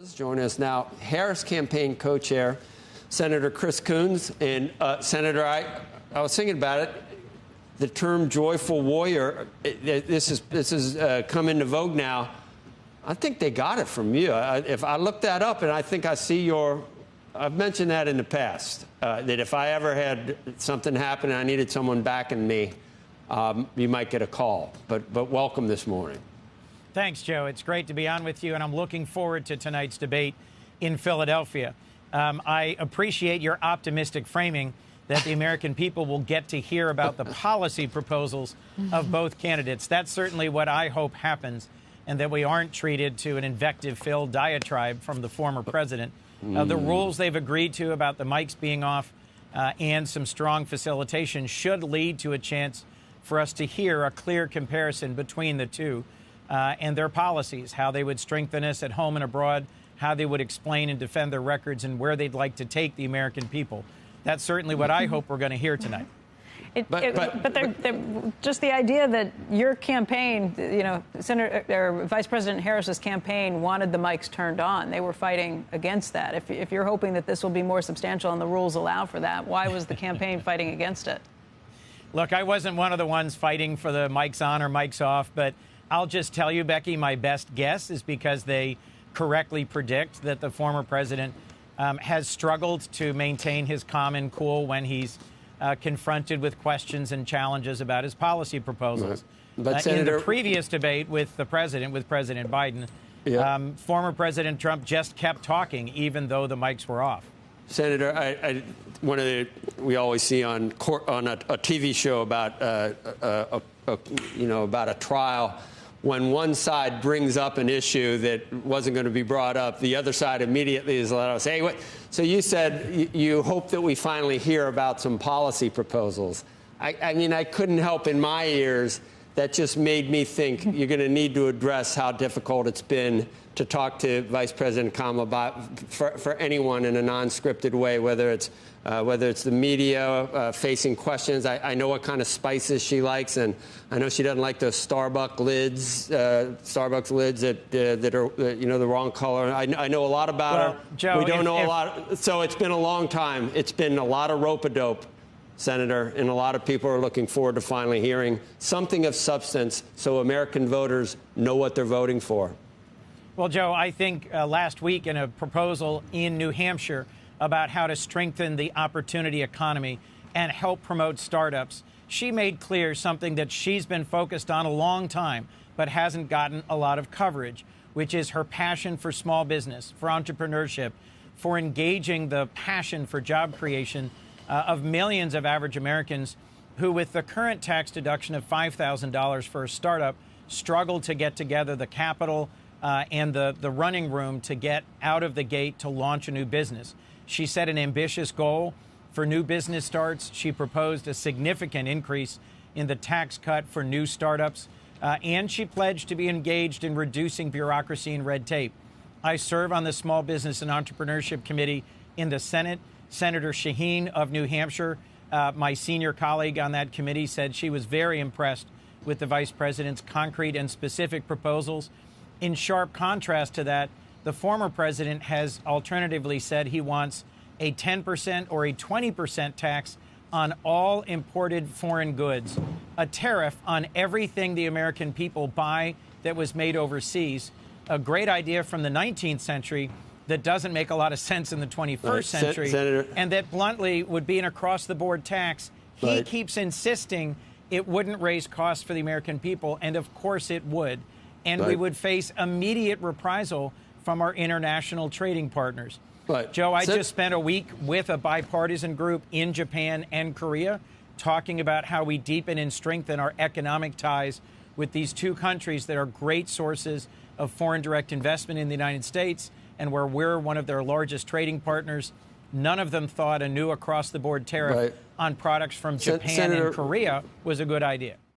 Join us now, Harris campaign co-chair, Senator Chris Coons. And Senator, I was thinking about it. The term "joyful warrior," this is come into vogue now. I think they got it from you. If I look that up, and I think I see I've mentioned that in the past, that if I ever had something happen and I needed someone backing me, you might get a call. But welcome this morning. Thanks, Joe. It's great to be on with you, and I'm looking forward to tonight's debate in Philadelphia. I appreciate your optimistic framing that the American people will get to hear about the policy proposals of both candidates. That's certainly what I hope happens, and that we aren't treated to an invective-filled diatribe from the former president. The rules they've agreed to about the mics being off and some strong facilitation should lead to a chance for us to hear a clear comparison between the two. And their policies, how they would strengthen us at home and abroad, how they would explain and defend their records, and where they'd like to take the American people. That's certainly what I hope we're going to hear tonight. But just the idea that your campaign, Vice President Harris's campaign wanted the mics turned on. They were fighting against that. If you're hoping that this will be more substantial and the rules allow for that, why was the campaign fighting against it? Look, I wasn't one of the ones fighting for the mics on or mics off, but I'll just tell you, Becky, my best guess is because they correctly predict that the former president has struggled to maintain his calm and cool when he's confronted with questions and challenges about his policy proposals. But Senator, in the previous debate with President Biden, former President Trump just kept talking, even though the mics were off. Senator, we always see on a TV show about about a trial. When one side brings up an issue that wasn't going to be brought up, the other side immediately is allowed to say, hey, what? So you said you hope that we finally hear about some policy proposals. I mean, I couldn't help in my ears. That just made me think you're going to need to address how difficult it's been to talk to Vice President Kamala about for anyone in a non-scripted way, whether it's the media facing questions. I know what kind of spices she likes, and I know she doesn't like those Starbucks lids that are the wrong color. I know a lot about her. Joe, we don't know a lot, so it's been a long time. It's been a lot of rope-a-dope, Senator, and a lot of people are looking forward to finally hearing something of substance so American voters know what they're voting for. Well, Joe, I think last week in a proposal in New Hampshire about how to strengthen the opportunity economy and help promote startups, she made clear something that she's been focused on a long time but hasn't gotten a lot of coverage, which is her passion for small business, for entrepreneurship, for engaging the passion for job creation of millions of average Americans who, with the current tax deduction of $5,000 for a startup, struggle to get together the capital and the running room to get out of the gate to launch a new business. She set an ambitious goal for new business starts. She proposed a significant increase in the tax cut for new startups, and she pledged to be engaged in reducing bureaucracy and red tape. I serve on the Small Business and Entrepreneurship Committee in the Senate. Senator Shaheen of New Hampshire, my senior colleague on that committee, said she was very impressed with the vice president's concrete and specific proposals. In sharp contrast to that, the former president has alternatively said he wants a 10% or a 20% tax on all imported foreign goods, a tariff on everything the American people buy that was made overseas, a great idea from the 19th century that doesn't make a lot of sense in the 21st century, Senator, and that bluntly would be an across-the-board tax. He keeps insisting it wouldn't raise costs for the American people, and of course it would. And we would face immediate reprisal from our international trading partners. Joe, I just spent a week with a bipartisan group in Japan and Korea talking about how we deepen and strengthen our economic ties with these two countries that are great sources of foreign direct investment in the United States and where we're one of their largest trading partners. None of them thought a new across-the-board tariff on products from Japan and Korea was a good idea.